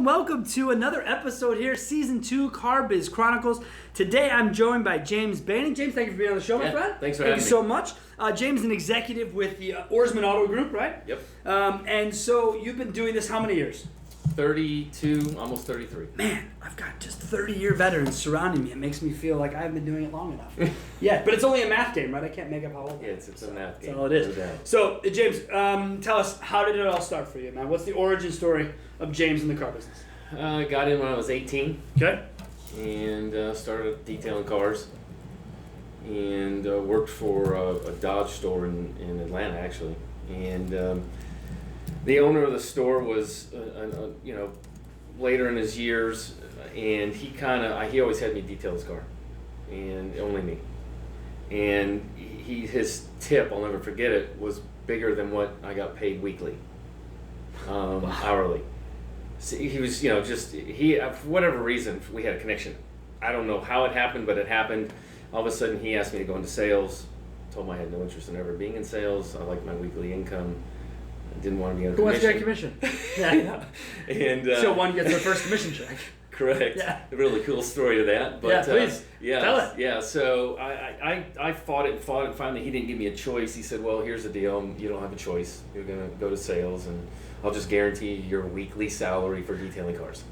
and welcome to another episode here, Season 2, Car Biz Chronicles. Today I'm joined by James Boening. James, thank you for being on the show, my friend. Thanks for having me. Thank you so much. James is an executive with the Oarsman Auto Group, right? Yep. And so you've been doing this how many years? 32, almost 33. Man, I've got just 30-year veterans surrounding me. It makes me feel like I haven't been doing it long enough. Yeah, but it's only a math game, right? I can't make up how old I am. Yeah, it's a math game. That's all it is. No doubt. So, James, tell us, how did it all start for you, man? What's the origin story of James in the car business? I got in when I was 18 Okay. and started detailing cars and worked for a Dodge store in Atlanta, actually. And the owner of the store was, later in his years, and he always had me detail his car, and only me. And his tip, I'll never forget it, was bigger than what I got paid weekly, hourly. So he was, for whatever reason, we had a connection. I don't know how it happened, but it happened. All of a sudden, he asked me to go into sales. Told him I had no interest in ever being in sales. I liked my weekly income. I didn't want to be on Who commission. wants to get commission? Yeah. And So one gets their first commission check. correct. Yeah. A really cool story to that. But, Yeah, please. Tell it. Yeah, so I fought it, and finally he didn't give me a choice. He said, well, here's the deal. You don't have a choice. You're going to go to sales, and I'll just guarantee your weekly salary for detailing cars.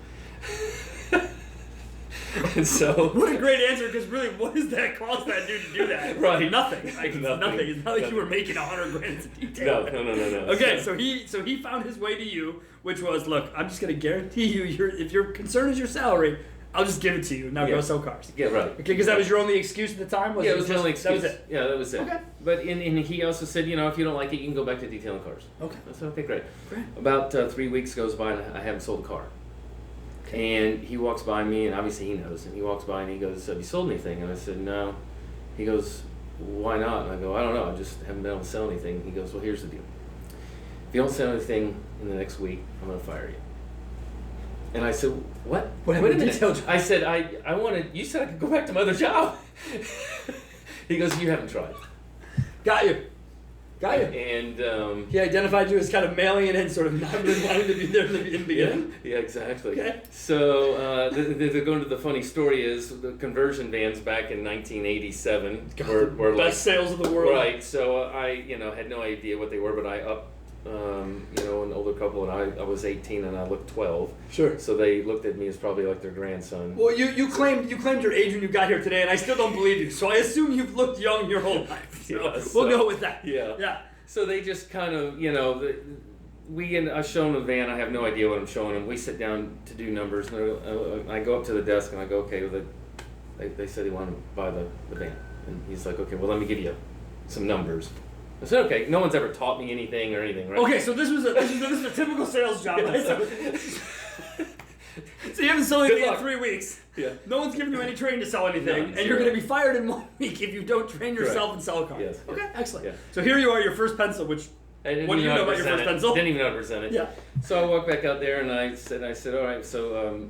And so, What a great answer, because really, what does that cost that dude to do that? Right. Nothing. Like, Nothing. It's not like you were making $100 grand as a detailer. No. Okay, so he found his way to you, which was, look, I'm just going to guarantee you, if your concern is your salary, I'll just give it to you. Now go sell cars. Yeah, right. Okay, because that was your only excuse at the time? Yeah, it was my only excuse. That was it? Yeah, that was it. Okay. But and he also said, if you don't like it, you can go back to detailing cars. Okay. I said, okay, great. Great. About 3 weeks goes by, and I haven't sold a car. And he walks by me, and obviously he knows, and he walks by and he goes, have you sold anything? And I said, no. He goes, why not? And I go, I don't know, I just haven't been able to sell anything. He goes, well, here's the deal. If you don't sell anything in the next week, I'm going to fire you. And I said, what? What Wait a happened to minute. detail? I said, I wanted, you said I could go back to my other job. He goes, you haven't tried. Got you. And He identified you as kind of mailing it in, sort of not really wanting to be there in the beginning. Yeah, exactly. Okay. So going to the funny story is the conversion vans back in 1987 were like best sales of the world. Right. So I had no idea what they were, but I upped an older couple, and I was 18 and I looked 12. Sure. So they looked at me as probably like their grandson. Well, you claimed your age when you got here today, and I still don't believe you. So I assume you've looked young your whole life. So we'll go with that. Yeah. Yeah. So they just kind of, I show them a van. I have no idea what I'm showing them. We sit down to do numbers, and I go up to the desk and I go, okay, they said they want to buy the van, and he's like, okay, well, let me give you some numbers. I said, okay, no one's ever taught me anything or anything, right? Okay, so this was a typical sales job. Right? So you haven't sold anything in 3 weeks. Yeah. No one's giving you any training to sell anything, No, and zero. you're going to be fired in 1 week if you don't train yourself Correct. and sell a car. Yes. Okay, excellent. Yeah. So here you are, your first pencil, which I didn't what do you even know how to about your present first it. pencil? Didn't even know how to present it. Yeah. So I walked back out there and I said, all right, so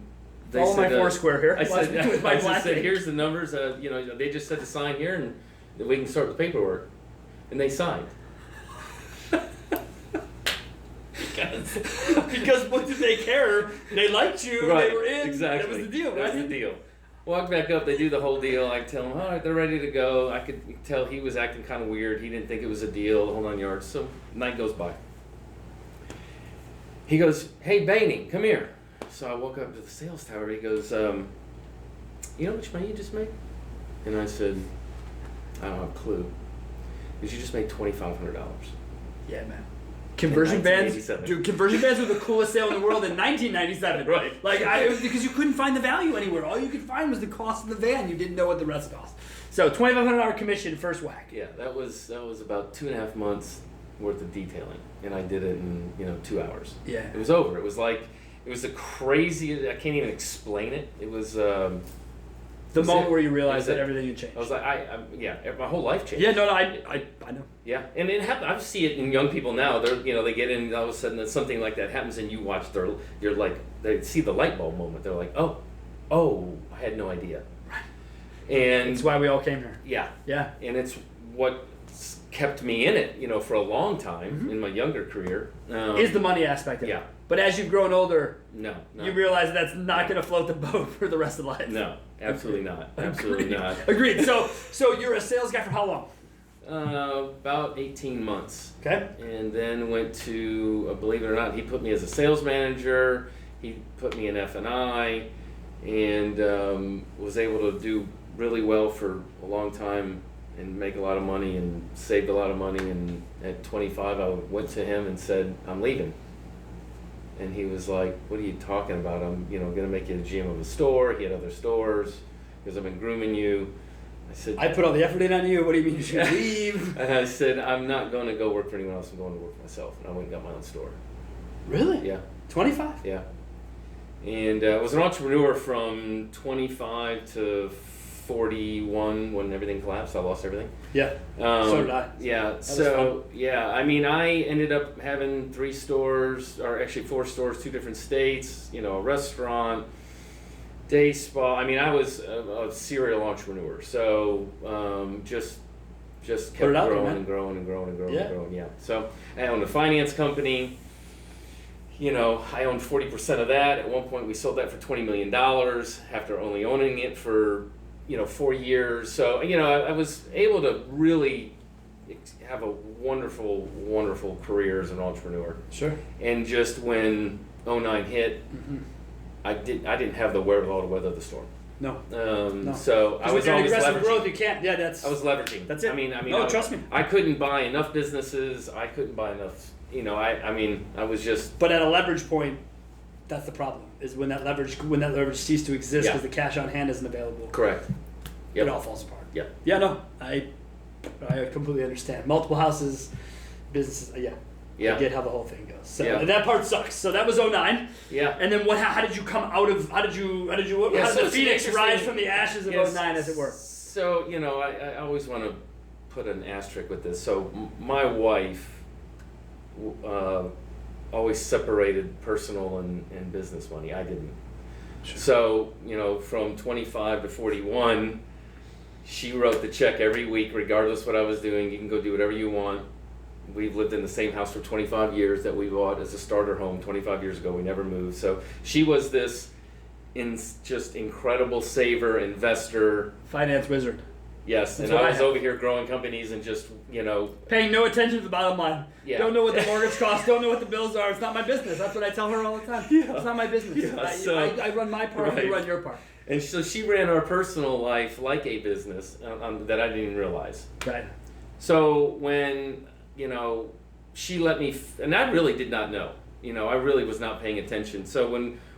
they Follow said, my Foursquare here. I Watch me with my black said, ink. here's the numbers. They just said to sign here and we can start the paperwork. And they signed. Because what did they care? They liked you. Right, They were in. exactly. That was the deal, right? That was the deal. Walk back up, they do the whole deal. I tell them, all right, they're ready to go. I could tell he was acting kind of weird. He didn't think it was a deal, the whole 9 yards. So night goes by. He goes, hey, Boening, come here. So I walk up to the sales tower. He goes, you know how much money you just made? And I said, I don't have a clue. Because you just made $2,500. Yeah, man. Conversion bands, 1987. dude. Conversion bands were the coolest sale in the world in 1997. Right. Because you couldn't find the value anywhere. All you could find was the cost of the van. You didn't know what the rest cost. So $2,500 commission first whack. Yeah, that was about 2.5 months worth of detailing, and I did it in 2 hours. Yeah. It was over. It was the craziest. I can't even explain it. It was The moment where you realized That that everything had changed. I was like, my whole life changed. Yeah, no, I know. Yeah, and it happens. I see it in young people now. They get in, all of a sudden something like that happens, and you watch they see the light bulb moment. They're like, oh, I had no idea. Right. And It's why we all came here. yeah, Yeah. and it's what kept me in it, for a long time in my younger career. Is the money aspect of it. Yeah. But as you've grown older, No. you realize that's not going to float the boat for the rest of life. No, absolutely not. Absolutely not. Agreed. So you're a sales guy for how long? About 18 months. Okay. And then went to, believe it or not, he put me as a sales manager. He put me in F&I, and was able to do really well for a long time and make a lot of money and saved a lot of money. And at 25, I went to him and said, I'm leaving. And he was like, what are you talking about? I'm, going to make you the GM of a store. He had other stores because I've been grooming you. I said, I put all the effort in on you. What do you mean you should leave? And I said, I'm not going to go work for anyone else. I'm going to work for myself. And I went and got my own store. Really? Yeah. 25? Yeah. And I was an entrepreneur from 25 to 41 when everything collapsed. I lost everything. Yeah. So did I. Yeah. So, yeah. I mean, I ended up having 3 stores, or actually 4 stores, 2 different states, a restaurant, day spa. I mean, I was a serial entrepreneur. So, just kept growing and growing and growing and growing and growing. Yeah. So, I owned a finance company. I owned 40% of that. At one point, we sold that for $20 million after only owning it for 4 years. So, I was able to really have a wonderful, wonderful career as an entrepreneur. Sure. And just when 09 hit, I didn't have the wherewithal to weather the storm. No. So I was always aggressive leveraging. growth. You can't. Yeah, that's. I was leveraging. That's it. I mean. No, trust me. I couldn't buy enough businesses. I couldn't buy enough. I was just. But at a leverage point, that's the problem. Is when that leverage ceases to exist because the cash on hand isn't available. Correct. Yep. It all falls apart. Yep. Yeah. No. I completely understand. Multiple houses, businesses. Yeah. Yeah. I get how the whole thing goes. So Yeah. that part sucks. So that was 09. Yeah. And then what? How did you come out of? How did the phoenix rise from the ashes of 09, as it were? So I always want to put an asterisk with this. So my wife always separated personal and business money. I didn't. Sure. So from 25 to 41, she wrote the check every week, regardless what I was doing. You can go do whatever you want. We've lived in the same house for 25 years that we bought as a starter home 25 years ago. We never moved. So she was this just incredible saver, investor. Finance wizard. Yes, That's and I was have. over here growing companies and just, Paying no attention to the bottom line. Yeah. Don't know what the mortgage costs, don't know what the bills are. It's not my business. That's what I tell her all the time. Yeah. It's not my business. Yeah, I run my part, right. you run your part. And so she ran our personal life like a business that I didn't even realize. Right. So when, she let me, and I really did not know, I really was not paying attention. So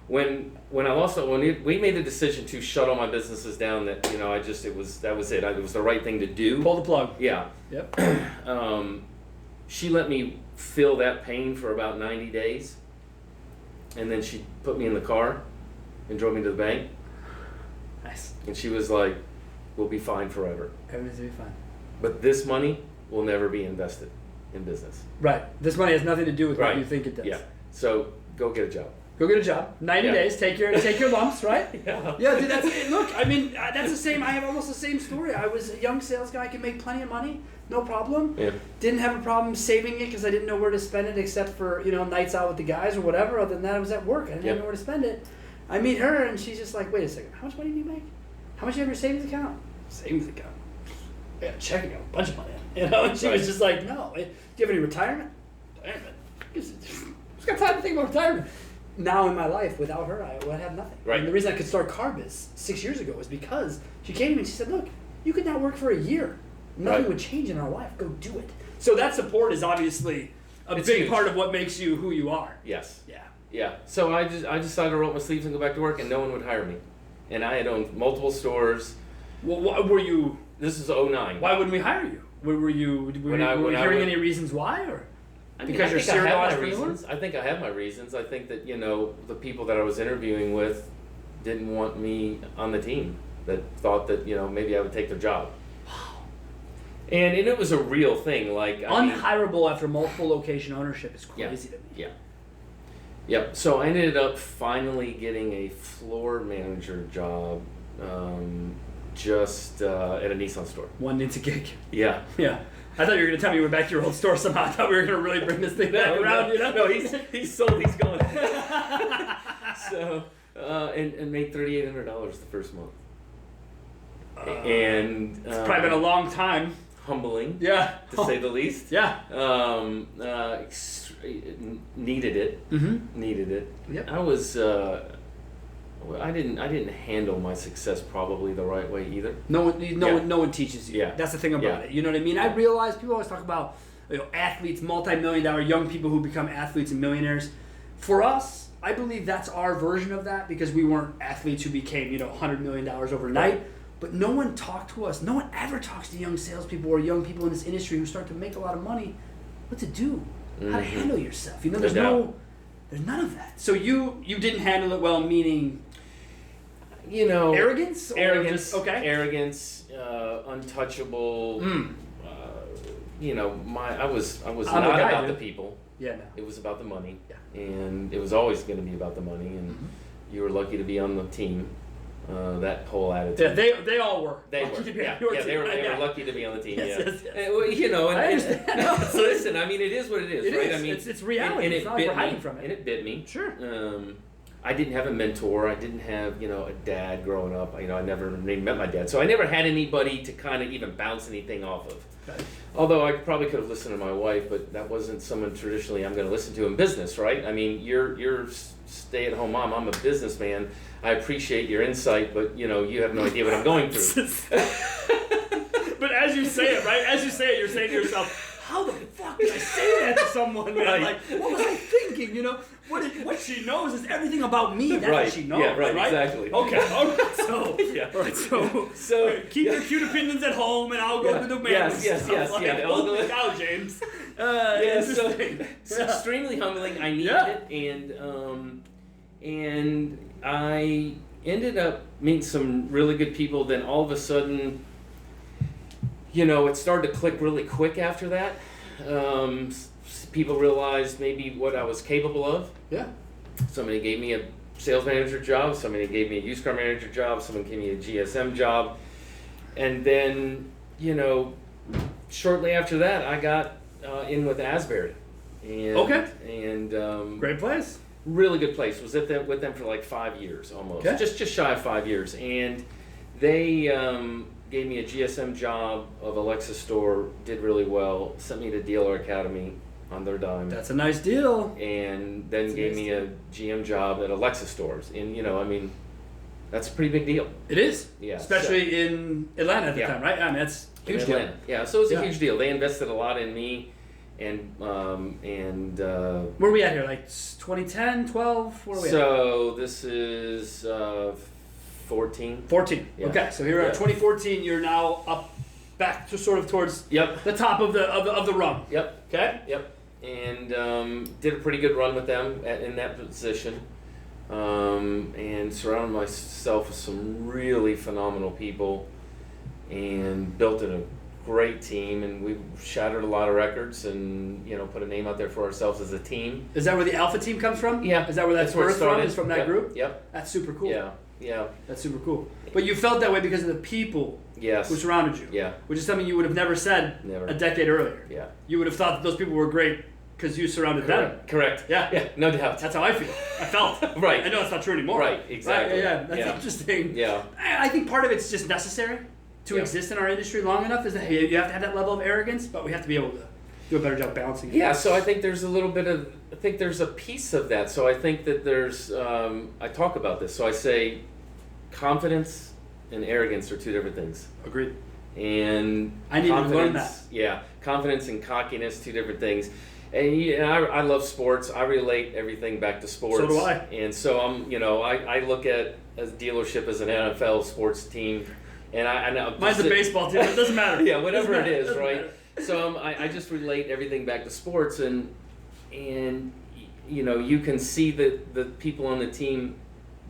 when I lost it, we made the decision to shut all my businesses down, that, it was the right thing to do. Pull the plug. Yeah. Yep. She let me feel that pain for about 90 days. And then she put me in the car and drove me to the bank. Nice. And she was like, we'll be fine forever. Everything's going to be fine. But this money will never be invested in business. Right. This money has nothing to do with what Right. you think it does. Yeah. So go get a job. Go get a job. 90 days. Take your lumps, right? Yeah. Yeah, dude, that's the same. I have almost the same story. I was a young sales guy. I could make plenty of money. No problem. Yeah. Didn't have a problem saving it because I didn't know where to spend it except for, nights out with the guys or whatever. Other than that, I was at work. I didn't know where to spend it. I meet her and she's just like, wait a second. How much money do you make? How much do you have in your savings account? Savings account. I got a checking account, a bunch of money. And she was just like, no. Do you have any retirement? Retirement? Who's got time to think about retirement? Now in my life, without her, I would have nothing. Right. And the reason I could start CarBiz 6 years ago was because she came to me and she said, look, you could now work for a year. Nothing would change in our life. Go do it. So that support is obviously it's big huge. Part of what makes you who you are. Yes. Yeah. Yeah. So I decided to roll up my sleeves and go back to work, and no one would hire me. And I had owned multiple stores. Well, what were you? This is 09. Why wouldn't we hire you? Were you hearing any reasons why, or? Because you're serial entrepreneur? I think I have my reasons. I think that, the people that I was interviewing with didn't want me on the team, that thought that, maybe I would take their job. And it was a real thing. Like unhirable after multiple location ownership is crazy to me. Yeah. Yep. So I ended up finally getting a floor manager job just at a Nissan store. One needs a gig. Yeah. Yeah. I thought you were going to tell me you went back to your old store somehow. I thought we were going to really bring this thing back around, you know? No, he's sold, he's gone. So, and made $3,800 the first month. And it's probably been a long time. Humbling, yeah, to say the least. Yeah. Needed it. Mm-hmm. Needed it. Yep. I didn't handle my success probably the right way either. No one teaches you. Yeah. That's the thing about it. You know what I mean? I realize people always talk about athletes, multi-million-dollar young people who become athletes and millionaires. For us, I believe that's our version of that because we weren't athletes who became $100 million overnight. Right. But no one talked to us. No one ever talks to young salespeople or young people in this industry who start to make a lot of money. What to do? Mm-hmm. How to handle yourself? There's none of that. So you didn't handle it well, meaning. Arrogance? Arrogance. Okay. Arrogance, untouchable. I was I'm not guy, about dude. the people. Yeah, no. It was about the money. Yeah. And it was always going to be about the money. And you were lucky to be on the team. That whole attitude. Yeah, they all were. They were. They were lucky to be on the team. Yes. I understand. So listen, I mean, it is what it is, right? Is. I mean, it's reality. And it's it not bit like we're me. hiding from it. And it bit me. Sure. I didn't have a mentor. I didn't have, a dad growing up. I never met my dad. So I never had anybody to kind of even bounce anything off of. Okay. Although I probably could have listened to my wife, but that wasn't someone traditionally I'm going to listen to in business, right? I mean, you're stay-at-home mom. I'm a businessman. I appreciate your insight, but, you have no idea what I'm going through. But as you say it, right? As you say it, you're saying to yourself, how the fuck did I say that to someone, man? Right. Like, what was I thinking, What she knows is everything about me. That's right. what she knows, yeah, right? Okay, Exactly. all right. So, yeah. all right, so keep your cute opinions at home, and I'll go to the man. Yes. Holy cow, James. So extremely humbling. I needed it, and I ended up meeting some really good people. Then all of a sudden, it started to click really quick after that. People realized maybe what I was capable of. Yeah. Somebody gave me a sales manager job. Somebody gave me a used car manager job. Someone gave me a GSM job. And then, shortly after that, I got in with Asbury. And great place. Really good place. Was with them for like 5 years almost. Okay. Just shy of 5 years. And they gave me a GSM job of a Lexus store, did really well, sent me to Dealer Academy on their dime. That's a nice deal. And then gave me a GM job at a Lexus stores. And, that's a pretty big deal. It is. Yeah. Especially in Atlanta at the time, right? I mean, that's a huge deal. Yeah, so it's a huge deal. They invested a lot in me. And where are we at here? Like 2010, 12? Where are we at? So this is 14. 14. Yeah. Okay, so here at 2014, you're now up back to sort of towards the top of the rung. Yep. Okay. Yep. And did a pretty good run with them in that position. And surrounded myself with some really phenomenal people, and built a great team, and we shattered a lot of records, and put a name out there for ourselves as a team. Is that where the Alpha team comes from? Yeah. Is that where that's birthed from? Is from that group? Yep. That's super cool. Yeah. That's super cool. But you felt that way because of the people who surrounded you. Yeah. Which is something you would have never said a decade earlier. Yeah. You would have thought that those people were great because you surrounded them. Correct. Yeah. No doubt. That's how I feel. I felt. Right. I know it's not true anymore. Right. Exactly. Right? Yeah. That's interesting. Yeah. I think part of it's just necessary to exist in our industry long enough. Is that you have to have that level of arrogance, but we have to be able to do a better job balancing it. Yeah. So I think there's a little bit of. I think there's a piece of that. So I think that there's. I talk about this. So I say, confidence and arrogance are two different things. Agreed. And I need to learn that. Yeah, confidence and cockiness, two different things. And I love sports. I relate everything back to sports. So do I. And so I look at a dealership as an NFL sports team, and I know mine's a baseball team. It doesn't matter. Yeah, whatever it is, right? So I just relate everything back to sports, and you can see the people on the team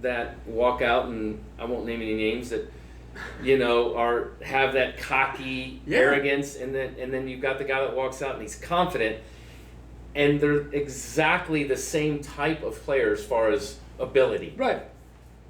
that walk out, and I won't name any names, that have that cocky arrogance, and then you've got the guy that walks out and he's confident, and they're exactly the same type of player as far as ability. Right.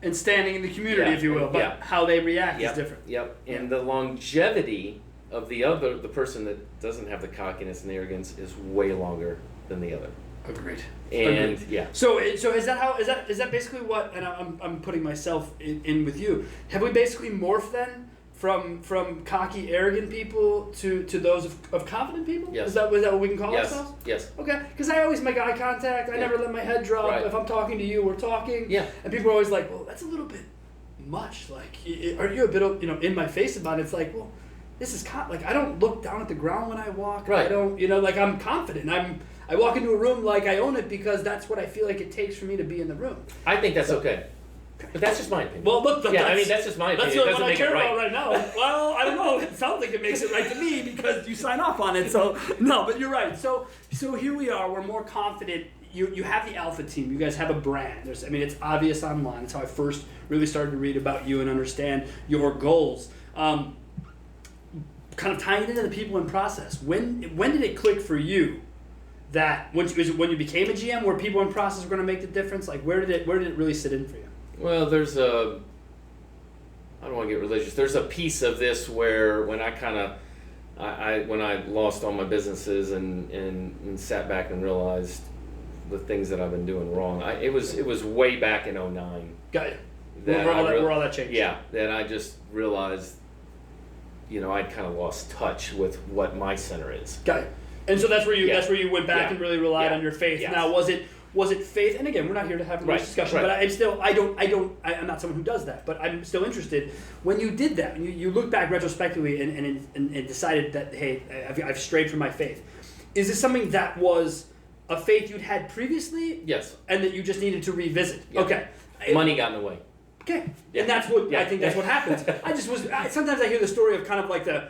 And standing in the community, if you will, but how they react is different. Yep. And the longevity of the person that doesn't have the cockiness and the arrogance is way longer than the other. Agreed. And Agreed. yeah. So is that basically what? And I'm putting myself in with you. Have we basically morphed then from cocky, arrogant people to those of confident people? Yes. Is that what we can call Yes. ourselves? Yes. Okay. Because I always make eye contact. I never let my head drop. Right. If I'm talking to you, we're talking. Yeah. And people are always like, well, that's a little bit much. Like, are you a bit in my face about it? It's like, well, this is like I don't look down at the ground when I walk. Right. I don't, like I'm confident. I walk into a room like I own it because that's what I feel like it takes for me to be in the room. I think that's okay. But that's just my opinion. Well, look, that's just my opinion. That's It what doesn't I make care it right. about right now. Well, I don't know. It sounds like it makes it right to me because you sign off on it. So no, but you're right. So here we are. We're more confident. You have the Alpha team. You guys have a brand. It's obvious online. It's how I first really started to read about you and understand your goals. Kind of tying it into the people and process. When did it click for you that when you became a GM, where people and process were going to make the difference? Like where did it really sit in for you? Well, there's I don't want to get religious. There's a piece of this where when when I lost all my businesses and sat back and realized the things that I've been doing wrong. It was way back in 2009. Got it. Where all that changed. Yeah, that I just realized, I'd kind of lost touch with what my center is. Got it. And so that's where you went back and really relied on your faith. Yes. Now, was it faith? And again, we're not here to have a discussion, but I'm not someone who does that, but I'm still interested. When you did that, you look back retrospectively and decided that, hey, I've strayed from my faith. Is this something that was a faith you'd had previously? Yes. And that you just needed to revisit? Yeah. Okay. Money got in the way. Okay. Yeah. And that's what I think that's what happens. Sometimes I hear the story of kind of like the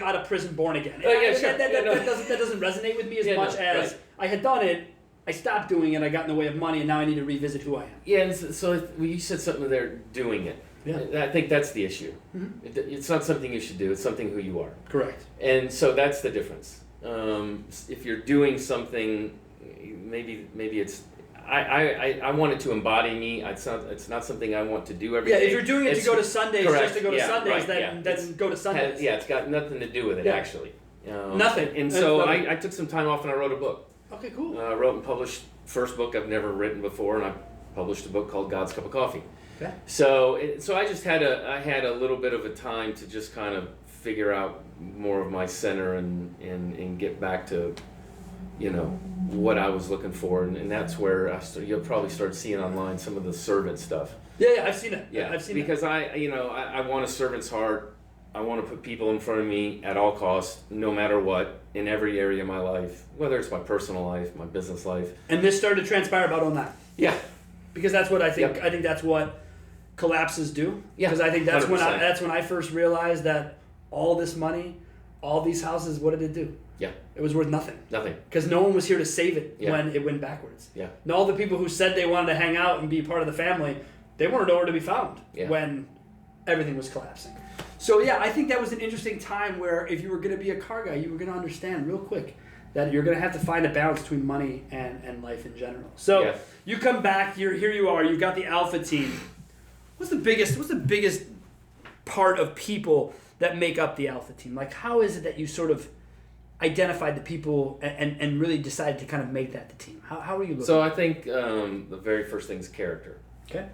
out of prison born again. Sure. That doesn't resonate with me as much as I had done it, I stopped doing it, I got in the way of money, and now I need to revisit who I am. Yeah, and so you said something there, doing it. Yeah. I think that's the issue. Mm-hmm. It's not something you should do, it's something who you are. Correct. And so that's the difference. If you're doing something, maybe it's I want it to embody me. It's not something I want to do every day. Yeah, if you're doing it to go to Sundays, correct. just to go to Sundays, right. then go to Sundays. It's got nothing to do with it, actually. Nothing. And so I took some time off and I wrote a book. Okay, cool. I wrote and published first book I've never written before, and I published a book called God's Cup of Coffee. Okay. So I just had a little bit of a time to just kind of figure out more of my center and get back to what I was looking for, and that's where you'll probably start seeing online some of the servant stuff. Yeah, I've seen it. Yeah, I've seen because it. I want a servant's heart. I want to put people in front of me at all costs, no matter what, in every area of my life, whether it's my personal life, my business life. And this started to transpire about on that. Yeah, because that's what I think. Yep. I think that's what collapses do. Yeah, because I think that's 100%. when I first realized that all this money, all these houses, what did it do? Yeah, it was worth nothing. Nothing. Because no one was here to save it when it went backwards. Yeah. And all the people who said they wanted to hang out and be part of the family, they weren't nowhere to be found when everything was collapsing. So yeah, I think that was an interesting time where if you were going to be a car guy, you were going to understand real quick that you're going to have to find a balance between money and life in general. So you come back, here you are, you've got the Alpha team. What's the biggest part of people that make up the Alpha team? Like, how is it that you sort of identified the people and really decided to kind of make that the team? How are you looking? So I think the very first thing is character. Okay.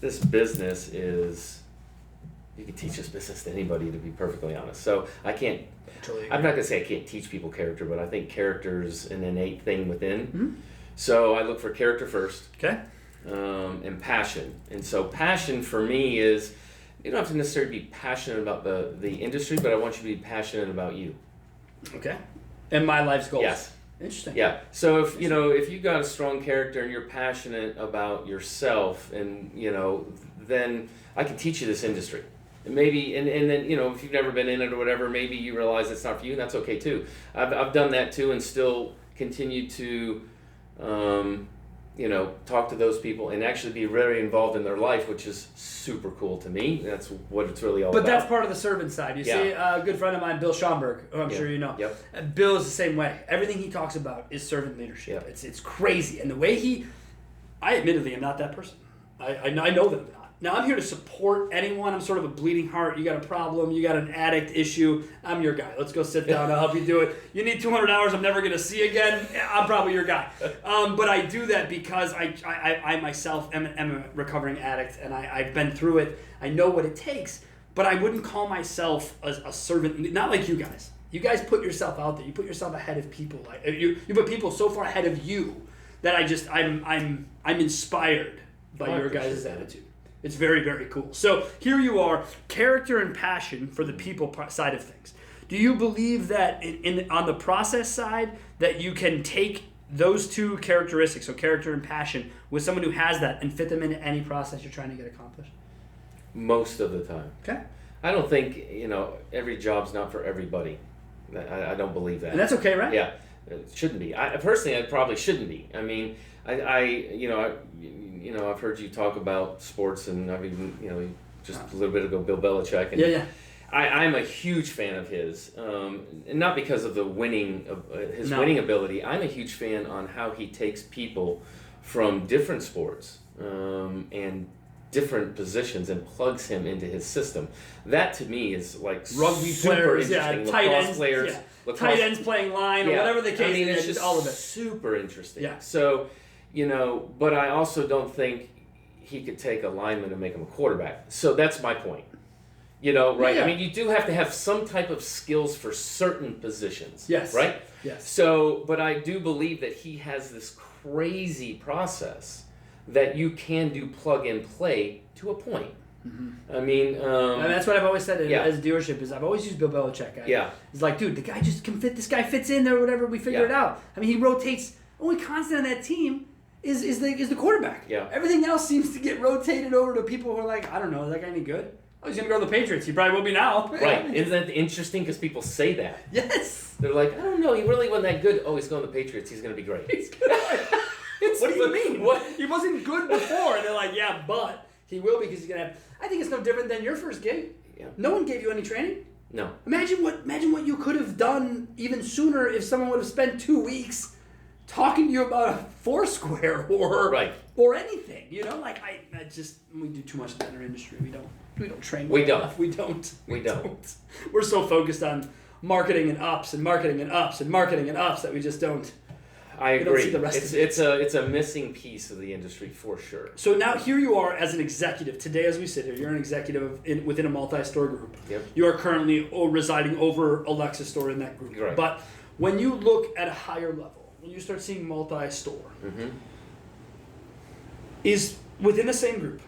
This business is, you can teach this business to anybody, to be perfectly honest. So I'm not going to say I can't teach people character, but I think character is an innate thing within. Mm-hmm. So I look for character first. Okay. And passion. And so passion for me is, you don't have to necessarily be passionate about the industry, but I want you to be passionate about you. Okay. And my life's goals. Yes. Interesting. Yeah. So if you got a strong character and you're passionate about yourself, and then I can teach you this industry. And maybe and then if you've never been in it or whatever, maybe you realize it's not for you, and that's okay too. I've done that too, and still continue to talk to those people and actually be very involved in their life, which is super cool to me. That's what it's really all about. But that's part of the servant side. You see, a good friend of mine, Bill Schomburg, who I'm sure you know. Yep. Bill is the same way. Everything he talks about is servant leadership. Yep. It's crazy. And the way I admittedly am not that person. I know that I'm not. Now, I'm here to support anyone. I'm sort of a bleeding heart. You got a problem. You got an addict issue. I'm your guy. Let's go sit down. I'll help you do it. You need 200 hours I'm never going to see again. I'm probably your guy. But I do that because I myself am a recovering addict, and I've been through it. I know what it takes, but I wouldn't call myself a servant. Not like you guys. You guys put yourself out there. You put yourself ahead of people. You put people so far ahead of you that I'm inspired by your guys' attitude. It's very, very cool. So here you are, character and passion for the people side of things. Do you believe that on the process side that you can take those two characteristics, so character and passion, with someone who has that and fit them into any process you're trying to get accomplished? Most of the time. Okay. I don't think, every job's not for everybody. I don't believe that. And that's okay, right? Yeah. It shouldn't be. Personally, I probably shouldn't be. I mean, I've heard you talk about sports, and I've even, just a little bit ago, Bill Belichick. And yeah. I'm a huge fan of his, and not because of the winning ability. I'm a huge fan on how he takes people from different sports and different positions and plugs him into his system. That to me is like rugby super players, interesting. Tight ends, players, tight ends playing line, or whatever the case. It's just all of it. Super interesting. Yeah. So, but I also don't think he could take a lineman and make him a quarterback. So that's my point. Right? Yeah. I mean, you do have to have some type of skills for certain positions. Yes. Right? Yes. So, but I do believe that he has this crazy process that you can do plug and play to a point. Mm-hmm. I mean, and that's what I've always said as a dealership is I've always used Bill Belichick. It's like, dude, the guy just can fit. This guy fits in there, or whatever. We figure it out. I mean, he rotates. Only constant on that team is the quarterback. Yeah. Everything else seems to get rotated over to people who are like, I don't know, is that guy any good? Oh, he's gonna go to the Patriots. He probably will be now. Right? Isn't that interesting? Because people say that. Yes. They're like, I don't know. He really wasn't that good. Oh, he's going to the Patriots. He's going to be great. He's good. What do you mean? What? He wasn't good before. And they're like, yeah, but he will because he's going to have... I think it's no different than your first gig. Yeah. No one gave you any training. No. Imagine what you could have done even sooner if someone would have spent 2 weeks talking to you about a Foursquare or anything. We do too much of that in our industry. We don't train well enough. We don't. We're so focused on marketing and ups and marketing and ups and marketing and ups that we just don't. I agree. Don't see the rest of it. It's a missing piece of the industry for sure. So now here you are as an executive. Today as we sit here, you're an executive within a multi-store group. Yep. You are currently residing over a Lexus store in that group. Right. But when you look at a higher level, when you start seeing multi-store, is within the same group,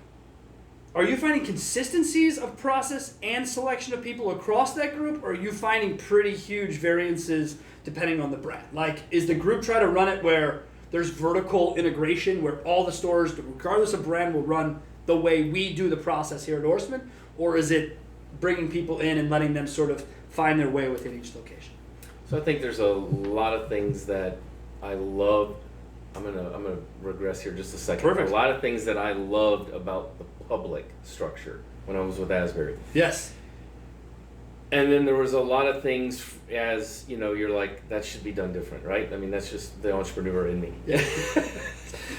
are you finding consistencies of process and selection of people across that group, or are you finding pretty huge variances depending on the brand? Like, is the group trying to run it where there's vertical integration, where all the stores, regardless of brand, will run the way we do the process here at Horseman, or is it bringing people in and letting them sort of find their way within each location? So I think there's a lot of things that I love. I'm gonna regress here just a second. Perfect. A lot of things that I loved about the public structure when I was with Asbury. Yes. And then there was a lot of things as, you're like, that should be done different, right? I mean, that's just the entrepreneur in me. Yeah.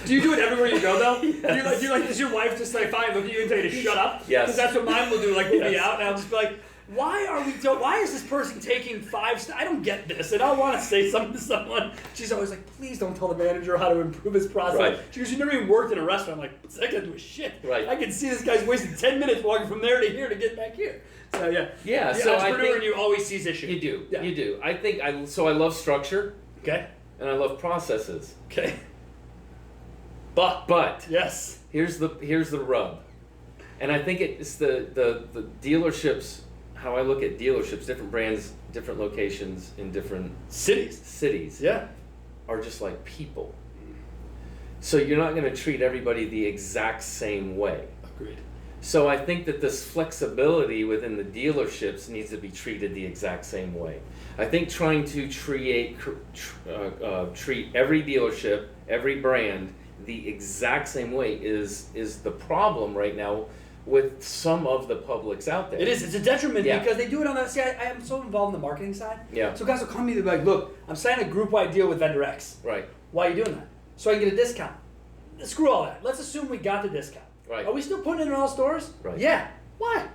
Do you do it everywhere you go, though? Yes. Do you does your wife just look at you and tell you to shut up? Yes. Because that's what mine will do. Like, we'll be out and I'll just be like, why is this person taking 5 steps? I don't get this. And I'll want to say something to someone. She's always like, please don't tell the manager how to improve his process. Right. She goes, you never even worked in a restaurant. I'm like, what's that got to do with shit? Right. I can see this guy's wasting 10 minutes walking from there to here to get back here. So, yeah. Yeah, The so I entrepreneur think in you always sees issues. you do. Yeah. You do. I think I love structure. Okay. And I love processes. Okay. But yes. Here's the rub. And I think it's the dealerships. How I look at dealerships, different brands, different locations in different cities, are just like people. So you're not going to treat everybody the exact same way. Agreed. So I think that this flexibility within the dealerships needs to be treated the exact same way. I think trying to treat every dealership, every brand, the exact same way is the problem right now with some of the publics out there. It is. It's a detriment because they do it on the... See, I am so involved in the marketing side. Yeah. So guys will come to me, they'll be like, look, I'm signing a group-wide deal with vendor X. Right. Why are you doing that? So I can get a discount. Screw all that. Let's assume we got the discount. Right. Are we still putting it in all stores? Right. Yeah. Why?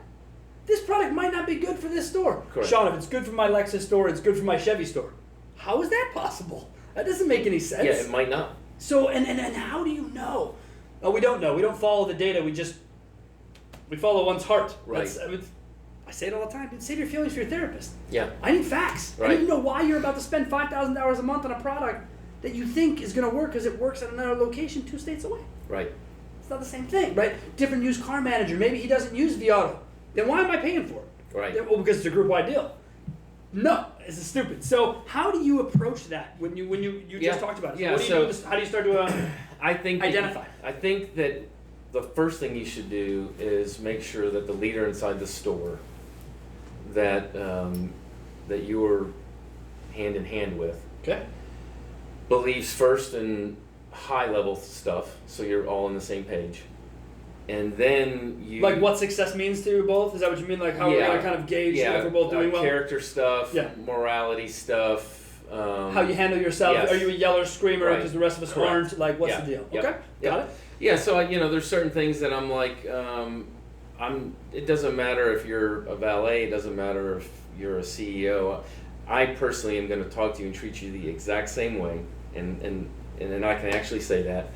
This product might not be good for this store. Correct. Sean, if it's good for my Lexus store, it's good for my Chevy store. How is that possible? That doesn't make any sense. Yeah, it might not. So, and how do you know? Oh, we don't know. We don't follow the data. We follow one's heart. Right. I say it all the time. Save your feelings for your therapist. Yeah. I need facts. Right. I need to know why you're about to spend $5,000 a month on a product that you think is going to work because it works at another location 2 states away. Right. It's not the same thing, right? Different used car manager. Maybe he doesn't use Viato. Then why am I paying for it? Right. Well, because it's a group-wide deal. No, this is stupid. So how do you approach that when you just talked about it? Yeah. How do you start to I think identify? I think that the first thing you should do is make sure that the leader inside the store that you're hand in hand with believes first in high level stuff, so you're all on the same page, and then you like what success means to you both. Is that what you mean? Like how we're gonna kind of gauge if we're both doing well? Character stuff, morality stuff. How you handle yourself. Yes. Are you a yeller screamer because the rest of us Correct. aren't? Like what's the deal? Okay, got it. Yeah, so there's certain things that I'm like, it doesn't matter if you're a valet, it doesn't matter if you're a CEO. I personally am going to talk to you and treat you the exact same way, and then I can actually say that.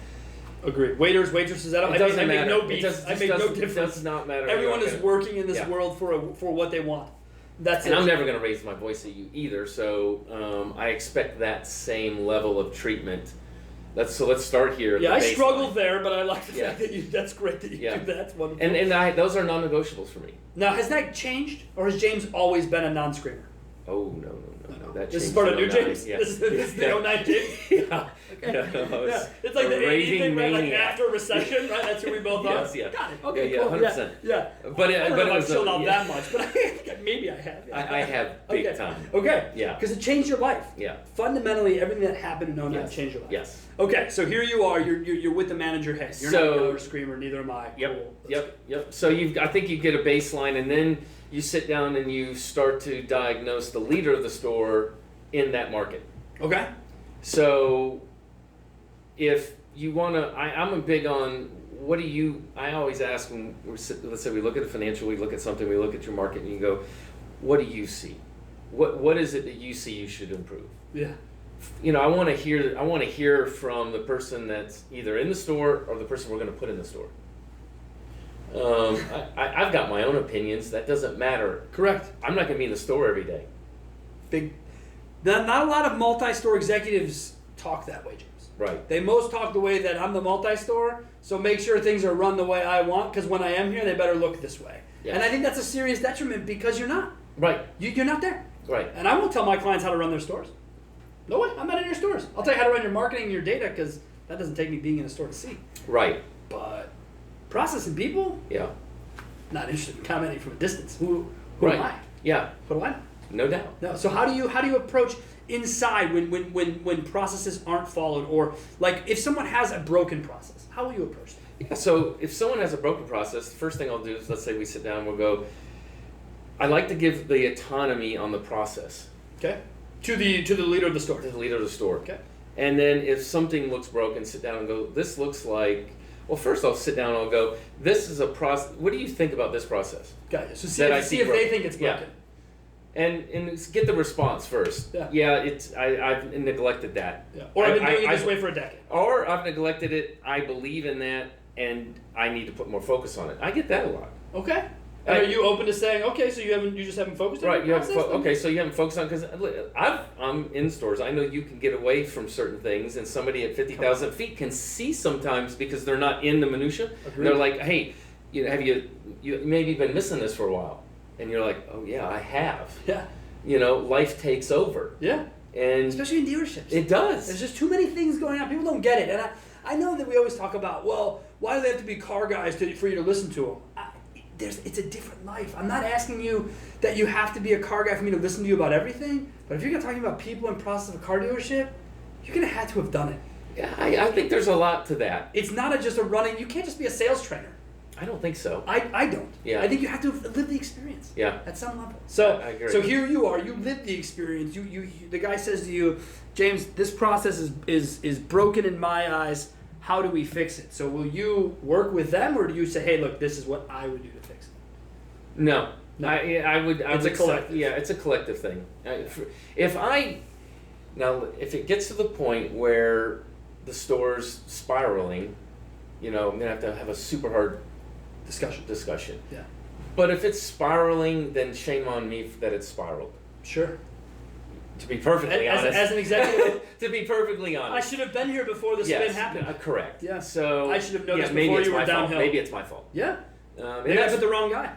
Agreed. Waiters, waitresses, I doesn't make matter. no beef. I make no difference. It does not matter. Everyone is working in this world for what they want. That's it. And I'm never going to raise my voice at you either, so I expect that same level of treatment. So let's start here. Yeah, I struggled there, but I like the fact that that's great that you do that. That's wonderful. And those are non-negotiables for me. Now, has that changed, or has James always been a non-screamer? Oh, no. This is part of new James? Yeah. This is the 09 James? Yeah. Okay. Yeah. It's like the 80 thing, right? Like maniac. after a recession, right? That's who we both are? Yes, yeah. Got it. Okay, cool. 100%. Yeah. But I don't know if I've chilled out yeah. that much, but maybe I have. Yeah. I have big time. Okay. Yeah. Because it changed your life. Yeah. Fundamentally, everything that happened in 09 changed your life. Yes. Okay, so here you are. You're with the manager. Hey, you're not a yeller screamer. Neither am I. Yep. Cool. Yep. So I think you get a baseline, and then you sit down and you start to diagnose the leader of the store in that market. Okay. So if you want to, I'm a big on I always ask when let's say we look at the financial, we look at something, we look at your market, and you go, what do you see? What is it that you see you should improve? Yeah. I want to hear from the person that's either in the store or the person we're going to put in the store. I've got my own opinions. That doesn't matter. Correct. I'm not going to be in the store every day. Not a lot of multi-store executives talk that way, James. Right. They most talk the way that I'm the multi-store, so make sure things are run the way I want, because when I am here, they better look this way. Yes. And I think that's a serious detriment because you're not. Right. You're not there. Right. And I won't tell my clients how to run their stores. No way. I'm not in your stores. I'll tell you how to run your marketing and your data, because that doesn't take me being in a store to see. Right. But processing people? Yeah. Not interested in commenting from a distance. Who am I? Yeah. What do I know? No doubt. No. So how do you approach inside when processes aren't followed, or like if someone has a broken process, how will you approach that? Yeah, so if someone has a broken process, the first thing I'll do is, let's say we sit down and we'll go, I like to give the autonomy on the process. Okay. To the leader of the store. To the leader of the store. Okay. And then if something looks broken, sit down and go, this looks like, well, first I'll sit down and I'll go, this is a process, what do you think about this process? Got you. So see if they think it's broken. Yeah. And get the response first. Yeah. I've neglected that. Yeah. Or I've been doing it this way for a decade. Or I've neglected it. I believe in that, and I need to put more focus on it. I get that a lot. Okay. And are you open to saying, okay, so you just haven't focused on it? Right. Okay, so you haven't focused on, because I'm in stores. I know you can get away from certain things, and somebody at 50,000 feet can see sometimes because they're not in the minutia. Agreed. They're like, hey, have you maybe been missing this for a while? And you're like, oh yeah, I have. Yeah. Life takes over. Yeah. And especially in dealerships. It does. There's just too many things going on. People don't get it. And I know that we always talk about, well, why do they have to be car guys for you to listen to them? It's a different life. I'm not asking you that you have to be a car guy for me to listen to you about everything. But if you're talking about people and process of a car dealership, you're going to have to have done it. Yeah, I think there's a lot to that. It's not just a running. You can't just be a sales trainer. I don't think so. I don't. Yeah. I think you have to live the experience. Yeah. At some level. So I agree. So here you are. You live the experience. You the guy says to you, James, this process is broken in my eyes. how do we fix it? So will you work with them, or do you say, hey, look, this is what I would do to fix it? No. No. I would. It's a collective. Yeah, it's a collective thing. If it gets to the point where the store's spiraling, I'm gonna have to have a super hard discussion. Yeah. But if it's spiraling, then shame on me that it's spiraled. Sure. To be perfectly honest. As an executive, to be perfectly honest. I should have been here before the spin happened. Correct. Yeah. So I should have noticed maybe before it's you were my fault. downhill. Maybe it's my fault. Yeah. And Maybe I put the wrong guy.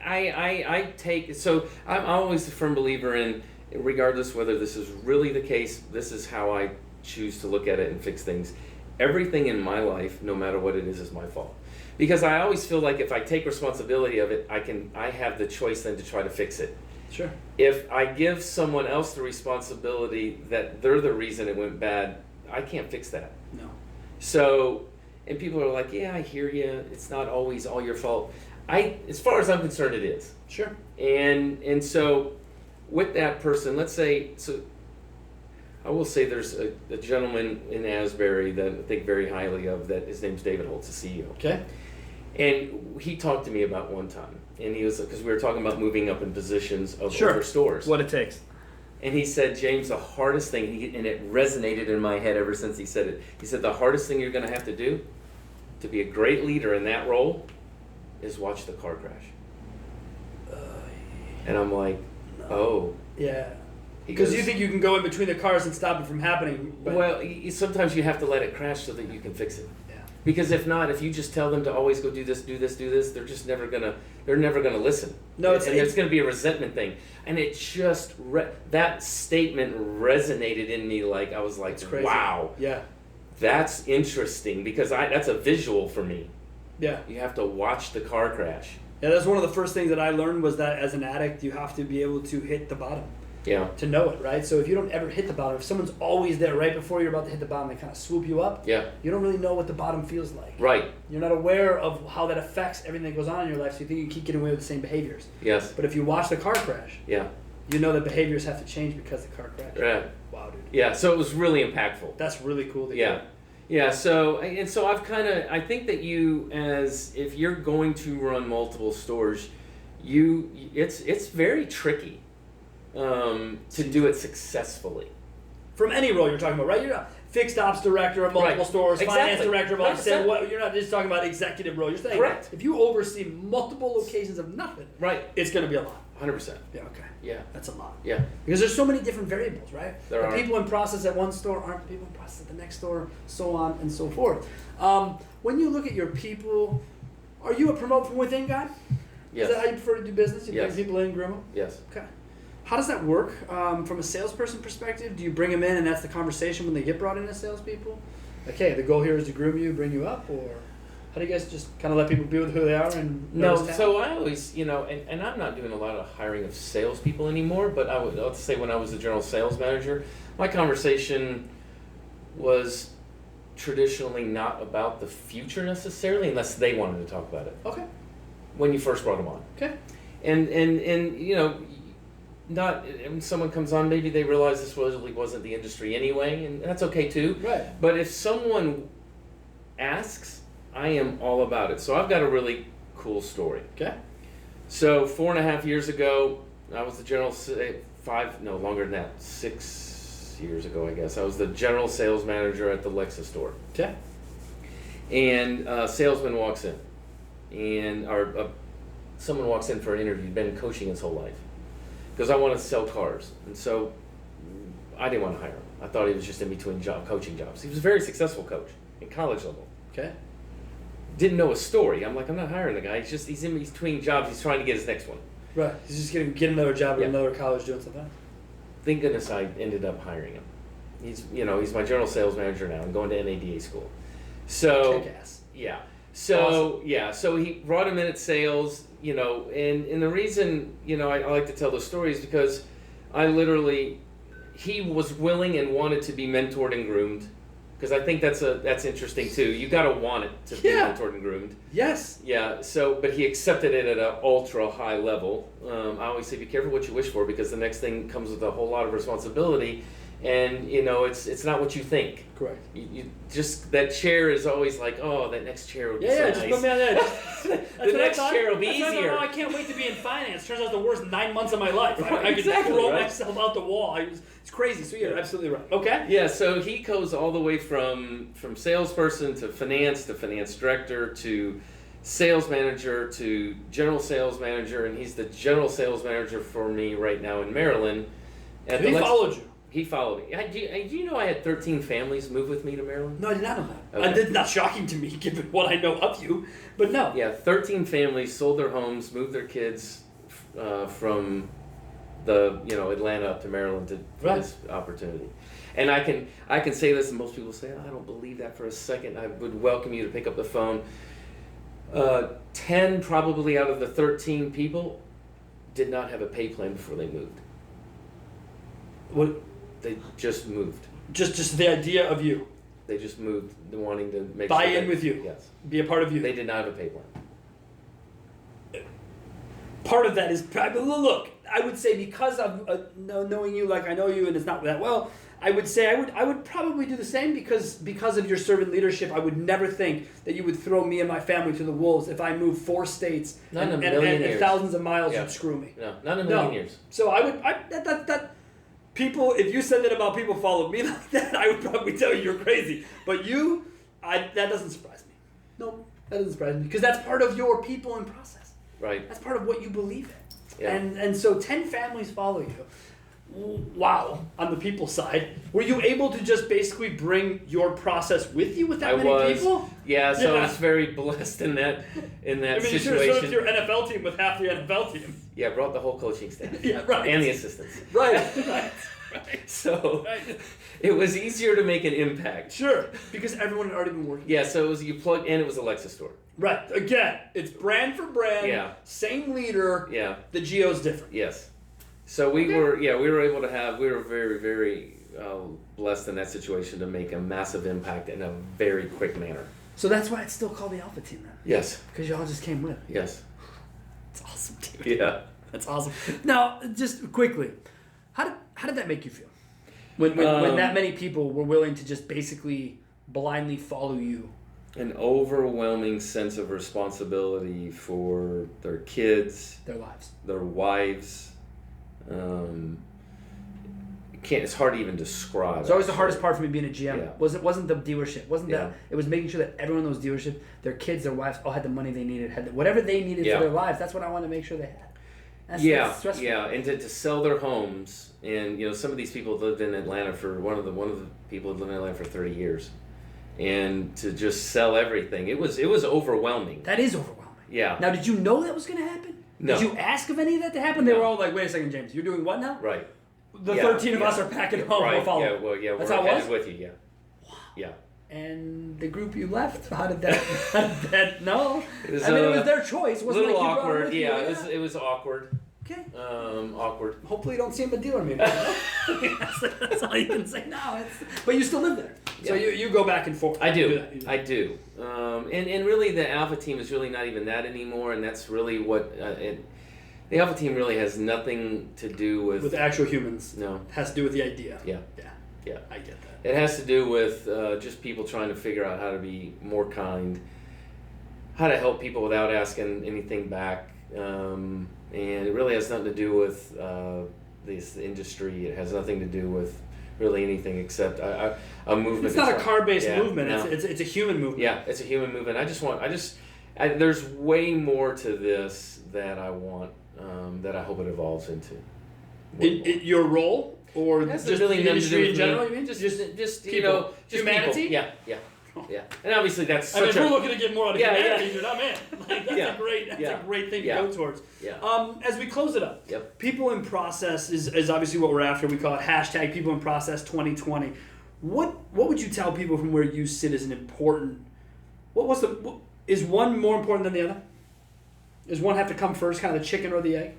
I take, so I'm always a firm believer in, regardless whether this is really the case, this is how I choose to look at it and fix things. Everything in my life, no matter what it is my fault. Because I always feel like if I take responsibility of it, I have the choice then to try to fix it. Sure. If I give someone else the responsibility that they're the reason it went bad, I can't fix that. No. So, and people are like, yeah, I hear you. It's not always all your fault. As far as I'm concerned, it is. Sure. And so, with that person, let's say, so I will say there's a gentleman in Asbury that I think very highly of, that his name's David Holtz, the CEO. Okay. And he talked to me about one time, and he was, because we were talking about moving up in positions of Sure. other stores. What it takes. And he said, James, the hardest thing, and it resonated in my head ever since he said it. He said, the hardest thing you're going to have to do to be a great leader in that role is watch the car crash. And I'm like, oh. Yeah. He Because goes, you think you can go in between the cars and stop it from happening. But well, sometimes you have to let it crash so that you can fix it. Yeah. Because if not, if you just tell them to always go do this, they're just never gonna listen. No, and there's gonna be a resentment thing. And it just that statement resonated in me. Like I was like, it's crazy. wow, Yeah. that's interesting, because that's a visual for me. Yeah. You have to watch the car crash. Yeah, that's one of the first things that I learned, was that as an addict, you have to be able to hit the bottom. Yeah. To know it, right? So if you don't ever hit the bottom, if someone's always there right before you're about to hit the bottom, they kind of swoop you up. Yeah. You don't really know what the bottom feels like. Right. You're not aware of how that affects everything that goes on in your life, so you think you keep getting away with the same behaviors. Yes. But if you watch the car crash, Yeah. you know that behaviors have to change because the car crashed. Yeah. Wow, dude. Yeah. So it was really impactful. That's really cool to Yeah. hear. Yeah, so I think that if you're going to run multiple stores, it's very tricky to do it successfully. From any role you're talking about, right? You're not fixed ops director of multiple Right. stores, finance Exactly. director of all. 100%. You're not just talking about executive role. You're saying, Correct. if you oversee multiple locations of nothing, Right. it's going to be a lot. 100%. Yeah, okay. Yeah. That's a lot. Yeah. Because there's so many different variables, right? There the are. people in process at one store aren't the people in process at the next store, so on and so forth. When you look at your people, are you a promote from within guy? Yes. Is that how you prefer to do business? You Yes. bring people in, groom them? Yes. Okay. How does that work from a salesperson perspective? Do you bring them in and that's the conversation when they get brought in as salespeople? Okay, the goal here is to groom you, bring you up, or how do you guys just kind of let people be with who they are and No, notice talent? so I always, and I'm not doing a lot of hiring of salespeople anymore, but I'll say when I was the general sales manager, my conversation was traditionally not about the future necessarily, unless they wanted to talk about it. Okay. When you first brought them on. Okay. And not when someone comes on, maybe they realize this really wasn't the industry anyway, and that's okay too. Right. But if someone asks, I am all about it. So I've got a really cool story. Okay. So 4.5 years ago, I was the general, longer than that, 6 years ago, I guess. I was the general sales manager at the Lexus store. Okay. And a salesman walks in, and someone walks in for an interview, been coaching his whole life. Because I want to sell cars. And so I didn't want to hire him. I thought he was just in between coaching jobs. He was a very successful coach in college level. Okay. Didn't know his story. I'm like, I'm not hiring the guy. He's in between jobs. He's trying to get his next one. Right. He's just going to get another job at another college doing something. Thank goodness I ended up hiring him. He's my general sales manager now. I'm going to NADA school. So Kick-ass. yeah. So Awesome. yeah. So he brought him in at sales. And the reason I like to tell the story is because he was willing and wanted to be mentored and groomed. Because I think that's interesting too. You got to want it to be mentored and groomed. Yes. Yeah. So, but he accepted it at an ultra high level. I always say, be careful what you wish for, because the next thing comes with a whole lot of responsibility, And it's not what you think. Correct. You just, that chair is always like, oh, that next chair will be so just nice. put me on there. The next chair will be easier. I can't wait to be in finance. Turns out the worst 9 months of my life. I could Exactly, throw right? myself out the wall. It's crazy. So you're absolutely right. Okay. Yeah, so he goes all the way from salesperson to finance director to sales manager to general sales manager, and he's the general sales manager for me right now in Maryland. And he followed you. He followed me. Do you know I had 13 families move with me to Maryland? No, I did not know that. Okay. It's not shocking to me, given what I know of you. But no. Yeah, 13 families sold their homes, moved their kids from the Atlanta up to Maryland for this opportunity. And I can say this, and most people say, I don't believe that for a second. I would welcome you to pick up the phone. 10 probably out of the 13 people did not have a pay plan before they moved. What? They just moved. Just the idea of you. They just moved, wanting to make buy sure in with you. Yes. Be a part of you. They did not have a pay plan. Part of that is probably, look, I would say because of knowing you like I know you, and it's not that well, I would say I would probably do the same because of your servant leadership. I would never think that you would throw me and my family to the wolves if I moved 4 states and thousands of miles. You'd screw me. No, not in a million years. So that people, if you said that about people followed me like that, I would probably tell you you're crazy. But that doesn't surprise me. No, that doesn't surprise me because that's part of your people and process. Right. That's part of what you believe in. Yeah. And so 10 families follow you. Wow. On the people side, were you able to just basically bring your process with you with that many people? Yeah, so I was very blessed in that situation. You should have served your NFL team with half the NFL team. Yeah, brought the whole coaching staff. Yeah, right. And the assistants. Right. So it was easier to make an impact. Sure, because everyone had already been working. Yeah, so it was you plug in, it was a Lexus store. Right. Again, it's brand for brand. Yeah. Same leader. Yeah. The geo's different. Yes. So we were very, very blessed in that situation to make a massive impact in a very quick manner. So that's why it's still called the Alpha Team then? Yes. Because y'all just came with. Yes. It's awesome, dude. Yeah. That's awesome. Now, just quickly, how did that make you feel? When that many people were willing to just basically blindly follow you? An overwhelming sense of responsibility for their kids, their wives. It's hard to even describe. It's always the hardest part for me being a GM. Yeah. Wasn't the dealership. It was making sure that everyone in those dealerships, their kids, their wives, all had the money they needed, had whatever they needed for their lives. That's what I wanted to make sure they had. That's stressful. And to sell their homes, and some of these people lived in Atlanta for one of the people lived in Atlanta for 30 years, and to just sell everything, it was overwhelming. That is overwhelming. Yeah. Now, did you know that was going to happen? No. Did you ask of any of that to happen? They were all like, "Wait a second, James, you're doing what now?" Right. The 13 of us are packing home. Right. We'll follow. Yeah. Well, yeah. That's we're how it headed was? with you. Yeah. Wow. Yeah. And the group you left, how did that? No. It was, it was their choice. It wasn't a little like you awkward. with you. It was awkward. Okay. Awkward. Hopefully you don't see him a dealer maybe. That's all you can say now. But you still live there. So you go back and forth. I do. I do. And really the Alpha Team is really not even that anymore, and that's really what the Alpha Team really has nothing to do with actual humans. No. It has to do with the idea. Yeah. Yeah. I get that. It has to do with just people trying to figure out how to be more kind, how to help people without asking anything back. And it really has nothing to do with this industry. It has nothing to do with really anything except a movement. It's not a car-based movement. No. It's a human movement. Yeah, it's a human movement. There's way more to this that I want, that I hope it evolves into. Your role, or just really the industry in general? Me. You mean Just just humanity? People. Yeah. Yeah, and obviously that's if we're looking to get more out of humanity, dude, I'm in. That's a great thing to go towards. Yeah. As we close it up, Yep. People in process is obviously what we're after. We call it hashtag People in Process 2020. What would you tell people from where you sit as an important? Is one more important than the other? Does one have to come first, kind of the chicken or the egg?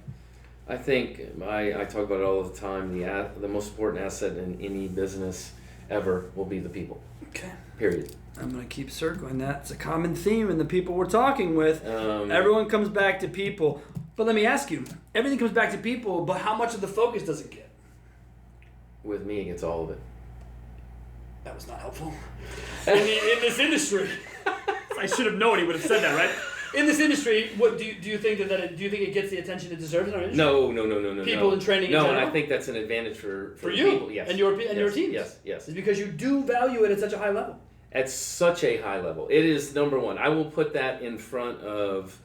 I think I talk about it all the time. The most important asset in any business ever will be the people. Okay. Period. I'm going to keep circling that. It's a common theme in the people we're talking with. Everyone comes back to people. But let me ask you, everything comes back to people, but how much of the focus does it get? with me, he gets all of it. That was not helpful. In this industry, I should have known he would have said that, right? In this industry, what do you think do you think it gets the attention it deserves in our industry? No. People in training. No, in and general? I think that's an advantage for you, people. Yes. and your team. Yes. It's because you do value it at such a high level. At such a high level, it is number one. I will put that in front of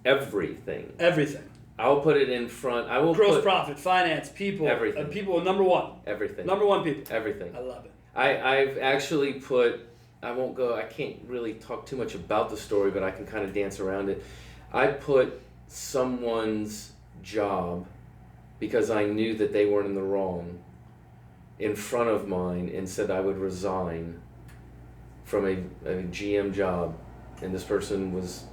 everything. Everything. I'll put it in front. I will gross profit, finance, people. Everything. People number one. Everything. Number one people. Everything. I love it. I've actually put. I can't really talk too much about the story, but I can kind of dance around it. I put someone's job, because I knew that they weren't in the wrong, in front of mine, and said I would resign from a GM job, and this person was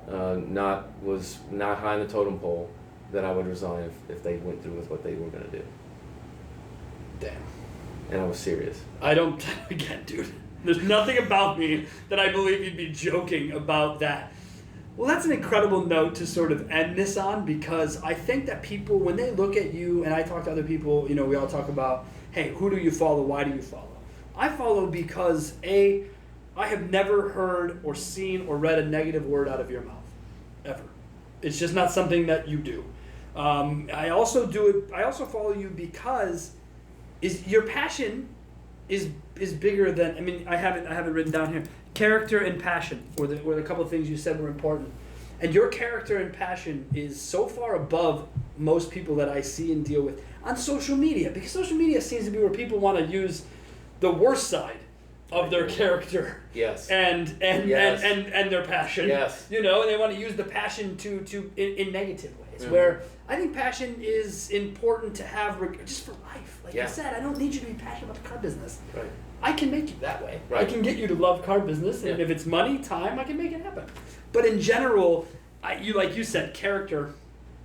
not high on the totem pole, that I would resign if they went through with what they were going to do. Damn. And I was serious. Again, dude, there's nothing about me that I believe you'd be joking about that. Well, that's an incredible note to sort of end this on, because I think that people, when they look at you, and I talk to other people, we all talk about, hey, who do you follow? Why do you follow? I follow because, I have never heard or seen or read a negative word out of your mouth, ever. It's just not something that you do. I also follow you because your passion is bigger than, I have it written down here. Character and passion were the couple of things you said were important. And your character and passion is so far above most people that I see and deal with on social media, because social media seems to be where people want to use the worst side of their character. Yes. And their passion. Yes. And they want to use the passion in negative ways. Where I think passion is important to have just for life. Like I said, I don't need you to be passionate about the car business. Right. I can make you that way. Right. I can get you to love car business, and if it's money, time, I can make it happen. But in general, like you said, character,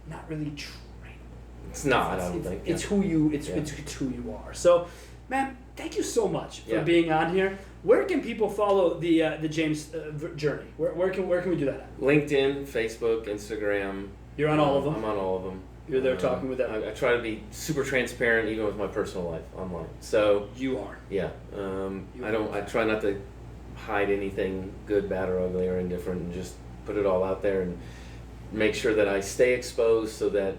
not really trainable. It's not. I don't think. It's who you. It's who you are. So, man, thank you so much for being on here. Where can people follow the James journey? Where can we do that at? LinkedIn, Facebook, Instagram. You're on all of them. I'm on all of them. You're there talking with them. I try to be super transparent, even with my personal life online. So you are. Yeah. I try not to hide anything good, bad, or ugly, or indifferent, and just put it all out there and make sure that I stay exposed, so that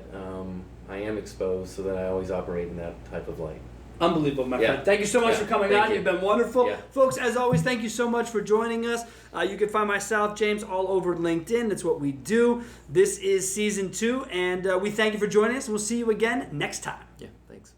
I am exposed, so that I always operate in that type of light. Unbelievable, my friend. Thank you so much for coming on. You've been wonderful. Yeah. Folks, as always, thank you so much for joining us. You can find myself, James, all over LinkedIn. That's what we do. This is Season 2, and we thank you for joining us. We'll see you again next time. Yeah, thanks.